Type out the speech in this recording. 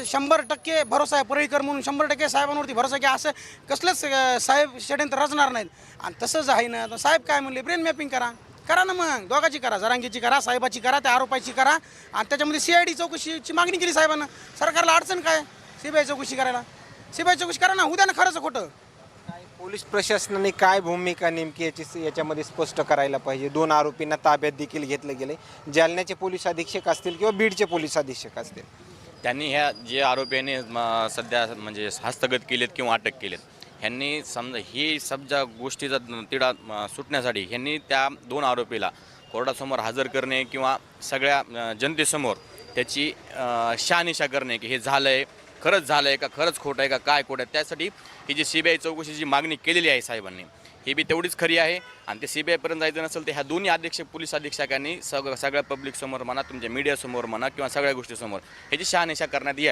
100% भरोसा आहे परळीकर म्हणून 100% साहेबांवरती भरोसा की असं कसलंच साहेब षडयंत्र रचणार नाहीत. आणि तसंच आहे ना, तर साहेब काय म्हणले ब्रेन मॅपिंग करा ना, मग दोघाची करा, जरांगीची करा, साहेबाची करा, त्या आरोपाची करा. आणि त्याच्यामध्ये CID चौकशीची मागणी केली साहेबांना. सरकारला अडचण काय CBI चौकशी करायला? CBI चौकशी करा ना, उद्या ना खरंच खोटं. पोलीस प्रशासनाने काय भूमिका नेमकी याच्यामध्ये स्पष्ट करायला पाहिजे. 2 आरोपींना ताब्यात देखील घेतलं गेले. जालन्याचे पोलीस अधीक्षक असतील किंवा बीडचे पोलीस अधीक्षक असतील, त्यांनी ह्या जे आरोपींनी सध्या म्हणजे हस्तगत केलेत किंवा अटक केलेत, ह्यांनी समजा ही समजा गोष्टीचा तिढा सुटण्यासाठी ह्यांनी त्या 2 आरोपीला कोर्टासमोर हजर करणे किंवा सगळ्या जनतेसमोर त्याची शहानिशा करणे की हे झालं आहे, खरंच झालं आहे का, खरंच खोटं आहे का, काय खोटं आहे. त्यासाठी ही जी CBI चौकशीची मागणी केलेली आहे साहेबांनी, ही बी तेवढीच खरी आहे. आणि ते CBIपर्यंत जायचं नसेल तर ह्या दोन्ही पोलीस अधीक्षकांनी सगळ्या पब्लिकसमोर म्हणा, तुमच्या मीडियासमोर म्हणा किंवा सगळ्या गोष्टीसमोर ह्याची शहानिशा करण्यात यावी.